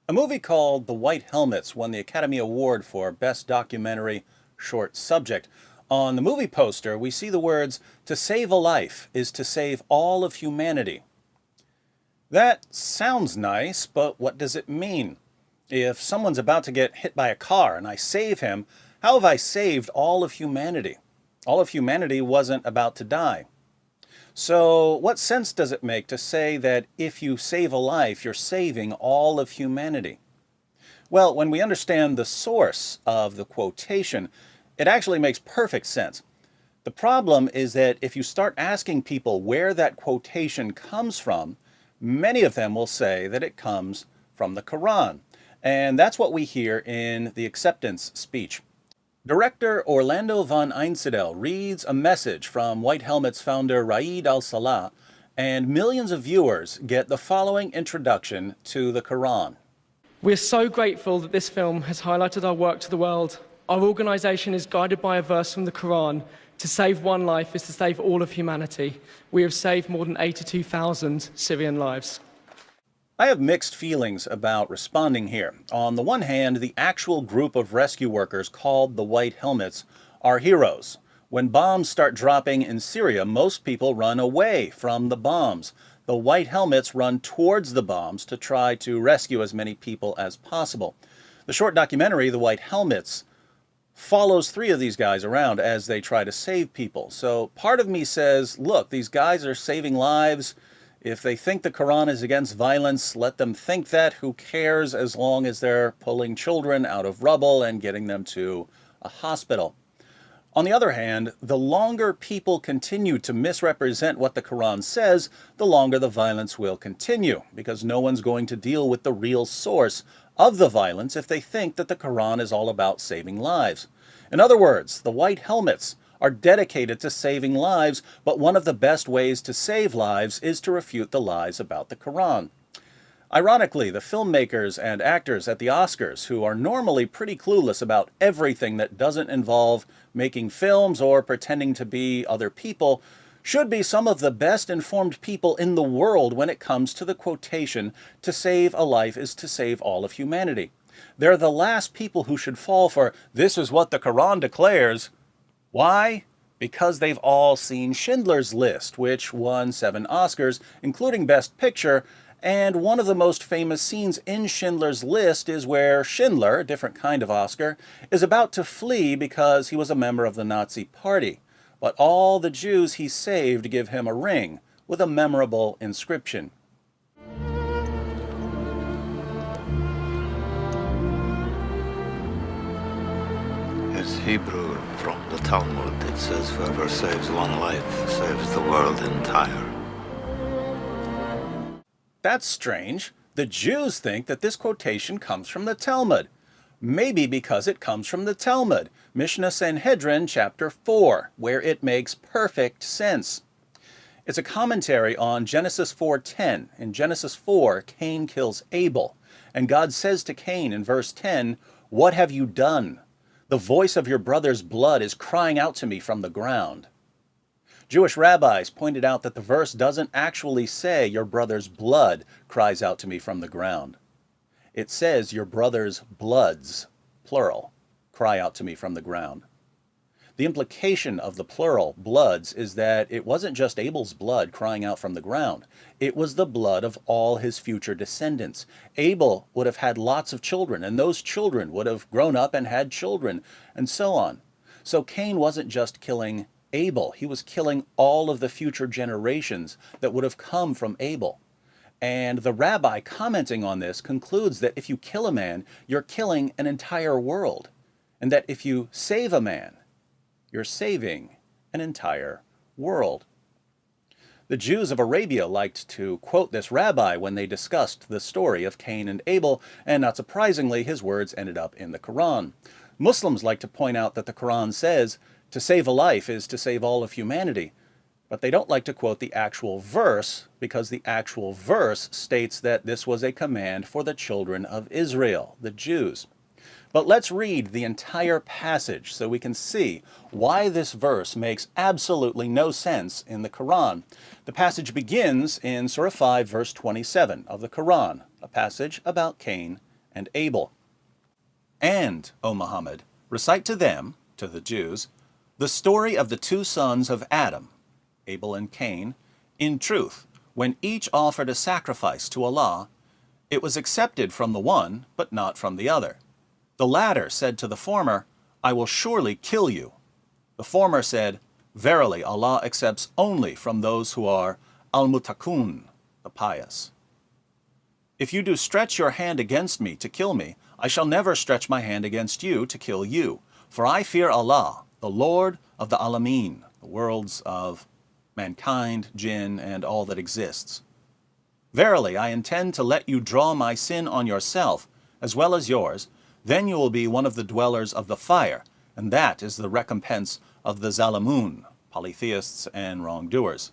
A movie called The White Helmets won the Academy Award for Best Documentary Short Subject. On the movie poster, we see the words, "To save a life is to save all of humanity." That sounds nice, but what does it mean? If someone's about to get hit by a car and I save him, how have I saved all of humanity? All of humanity wasn't about to die. So, what sense does it make to say that if you save a life, you're saving all of humanity? Well, when we understand the source of the quotation, it actually makes perfect sense. The problem is that if you start asking people where that quotation comes from, many of them will say that it comes from the Quran. And that's what we hear in the acceptance speech. Director Orlando von Einsiedel reads a message from White Helmet's founder Raed al-Salah, and millions of viewers get the following introduction to the Quran. We're so grateful that this film has highlighted our work to the world. Our organisation is guided by a verse from the Quran. To save one life is to save all of humanity. We have saved more than 82,000 Syrian lives. I have mixed feelings about responding here. On the one hand, the actual group of rescue workers called the White Helmets are heroes. When bombs start dropping in Syria, most people run away from the bombs. The White Helmets run towards the bombs to try to rescue as many people as possible. The short documentary, The White Helmets, follows three of these guys around as they try to save people. So part of me says, look, these guys are saving lives. If they think the Quran is against violence, let them think that. Who cares, as long as they're pulling children out of rubble and getting them to a hospital. On the other hand, the longer people continue to misrepresent what the Quran says, the longer the violence will continue, because no one's going to deal with the real source of the violence if they think that the Quran is all about saving lives. In other words, the White Helmets are dedicated to saving lives, but one of the best ways to save lives is to refute the lies about the Quran. Ironically, the filmmakers and actors at the Oscars, who are normally pretty clueless about everything that doesn't involve making films or pretending to be other people, should be some of the best informed people in the world when it comes to the quotation, "To save a life is to save all of humanity." They're the last people who should fall for, "This is what the Quran declares." Why? Because they've all seen Schindler's List, which won 7 Oscars, including Best Picture, and one of the most famous scenes in Schindler's List is where Schindler, a different kind of Oscar, is about to flee because he was a member of the Nazi Party. But all the Jews he saved give him a ring with a memorable inscription. It's Hebrew from the Talmud. It says, whoever saves one life saves the world entire. That's strange. The Jews think that this quotation comes from the Talmud. Maybe because it comes from the Talmud, Mishnah Sanhedrin chapter 4, where it makes perfect sense. It's a commentary on Genesis 4:10. In Genesis 4, Cain kills Abel, and God says to Cain in verse 10, "What have you done? The voice of your brother's blood is crying out to me from the ground." Jewish rabbis pointed out that the verse doesn't actually say your brother's blood cries out to me from the ground. It says your brother's bloods, plural, cry out to me from the ground. The implication of the plural, bloods, is that it wasn't just Abel's blood crying out from the ground. It was the blood of all his future descendants. Abel would have had lots of children, and those children would have grown up and had children, and so on. So Cain wasn't just killing Abel, he was killing all of the future generations that would have come from Abel. And the rabbi commenting on this concludes that if you kill a man, you're killing an entire world, and that if you save a man, you're saving an entire world. The Jews of Arabia liked to quote this rabbi when they discussed the story of Cain and Abel, and not surprisingly, his words ended up in the Quran. Muslims like to point out that the Quran says, "To save a life is to save all of humanity," but they don't like to quote the actual verse because the actual verse states that this was a command for the children of Israel, the Jews. But let's read the entire passage so we can see why this verse makes absolutely no sense in the Quran. The passage begins in Surah 5, verse 27 of the Quran, a passage about Cain and Abel. And, O Muhammad, recite to them, to the Jews, the story of the two sons of Adam, Abel and Cain. In truth, when each offered a sacrifice to Allah, it was accepted from the one, but not from the other. The latter said to the former, I will surely kill you. The former said, Verily, Allah accepts only from those who are al-mutakun, the pious. If you do stretch your hand against me to kill me, I shall never stretch my hand against you to kill you, for I fear Allah, the Lord of the Alameen, the worlds of mankind, jinn, and all that exists. Verily, I intend to let you draw my sin on yourself, as well as yours, then you will be one of the dwellers of the fire, and that is the recompense of the Zalimun, polytheists and wrongdoers.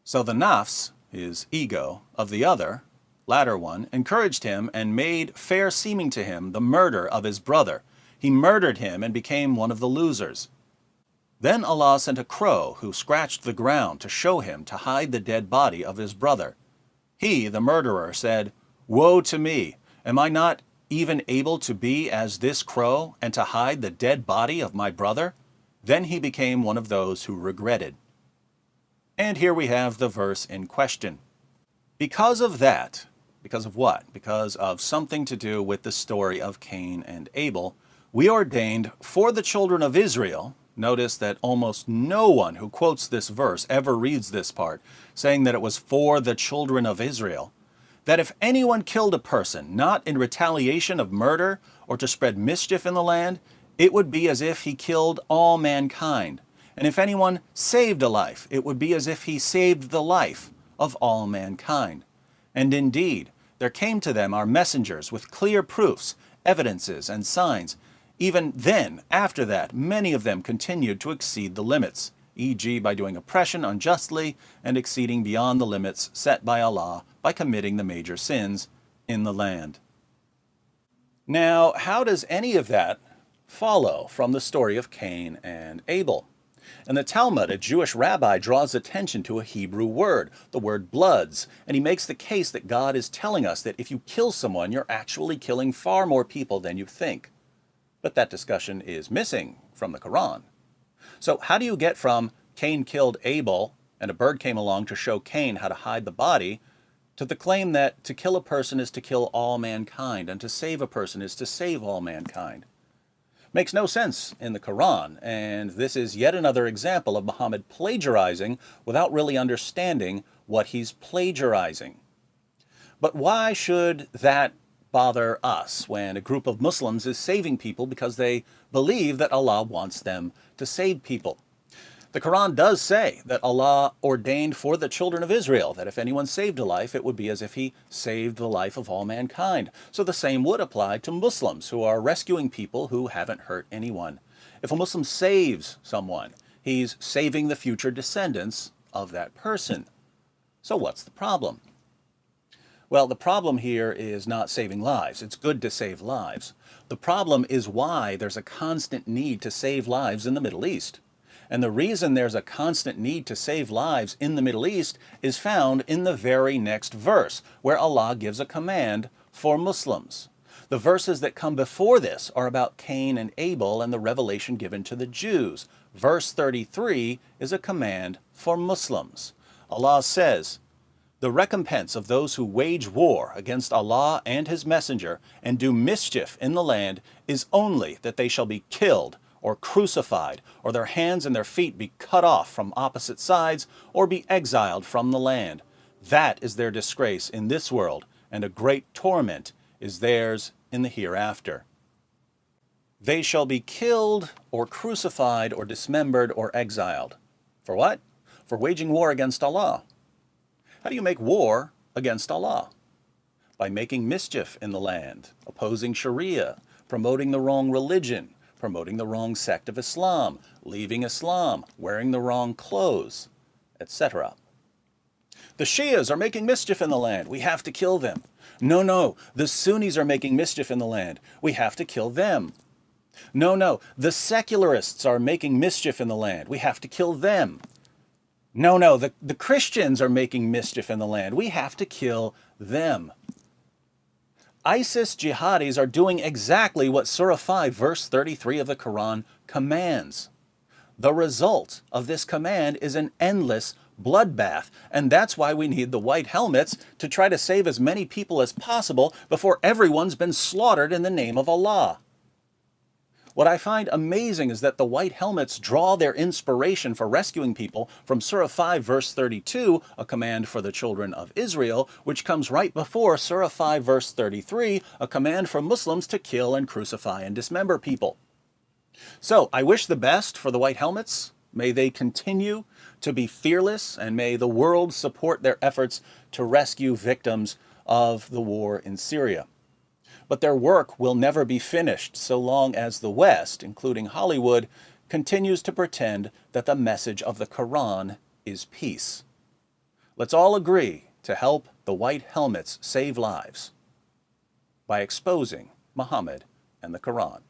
So the nafs, his ego, of the other, latter one, encouraged him and made fair seeming to him the murder of his brother. He murdered him and became one of the losers. Then Allah sent a crow who scratched the ground to show him to hide the dead body of his brother. He, the murderer, said, Woe to me! Am I not even able to be as this crow and to hide the dead body of my brother? Then he became one of those who regretted. And here we have the verse in question. Because of that, because of what? Because of something to do with the story of Cain and Abel, we ordained for the children of Israel. Notice that almost no one who quotes this verse ever reads this part, saying that it was for the children of Israel, that if anyone killed a person, not in retaliation of murder or to spread mischief in the land, it would be as if he killed all mankind. And if anyone saved a life, it would be as if he saved the life of all mankind. And indeed, there came to them our messengers with clear proofs, evidences, and signs. Even then, after that, many of them continued to exceed the limits, e.g. by doing oppression unjustly and exceeding beyond the limits set by Allah by committing the major sins in the land. Now, how does any of that follow from the story of Cain and Abel? In the Talmud, a Jewish rabbi draws attention to a Hebrew word, the word bloods, and he makes the case that God is telling us that if you kill someone, you're actually killing far more people than you think. But that discussion is missing from the Quran. So how do you get from Cain killed Abel and a bird came along to show Cain how to hide the body to the claim that to kill a person is to kill all mankind and to save a person is to save all mankind? Makes no sense in the Quran, and this is yet another example of Muhammad plagiarizing without really understanding what he's plagiarizing. But why should that bother us when a group of Muslims is saving people because they believe that Allah wants them to save people? The Quran does say that Allah ordained for the children of Israel that if anyone saved a life, it would be as if he saved the life of all mankind. So the same would apply to Muslims who are rescuing people who haven't hurt anyone. If a Muslim saves someone, he's saving the future descendants of that person. So what's the problem? Well, the problem here is not saving lives. It's good to save lives. The problem is why there's a constant need to save lives in the Middle East. And the reason there's a constant need to save lives in the Middle East is found in the very next verse, where Allah gives a command for Muslims. The verses that come before this are about Cain and Abel and the revelation given to the Jews. Verse 33 is a command for Muslims. Allah says, "The recompense of those who wage war against Allah and His Messenger and do mischief in the land is only that they shall be killed or crucified, or their hands and their feet be cut off from opposite sides, or be exiled from the land. That is their disgrace in this world, and a great torment is theirs in the hereafter." They shall be killed, or crucified, or dismembered, or exiled. For what? For waging war against Allah. How do you make war against Allah? By making mischief in the land, opposing Sharia, promoting the wrong religion, promoting the wrong sect of Islam, leaving Islam, wearing the wrong clothes, etc. The Shias are making mischief in the land. We have to kill them. No, the Sunnis are making mischief in the land. We have to kill them. No, the secularists are making mischief in the land. We have to kill them. No, the Christians are making mischief in the land. We have to kill them. ISIS jihadis are doing exactly what Surah 5, verse 33 of the Quran commands. The result of this command is an endless bloodbath, and that's why we need the white helmets to try to save as many people as possible before everyone's been slaughtered in the name of Allah. What I find amazing is that the white helmets draw their inspiration for rescuing people from Surah 5, verse 32, a command for the children of Israel, which comes right before Surah 5, verse 33, a command for Muslims to kill and crucify and dismember people. So I wish the best for the white helmets. May they continue to be fearless, and may the world support their efforts to rescue victims of the war in Syria. But their work will never be finished so long as the West, including Hollywood, continues to pretend that the message of the Quran is peace. Let's all agree to help the white helmets save lives by exposing Muhammad and the Quran.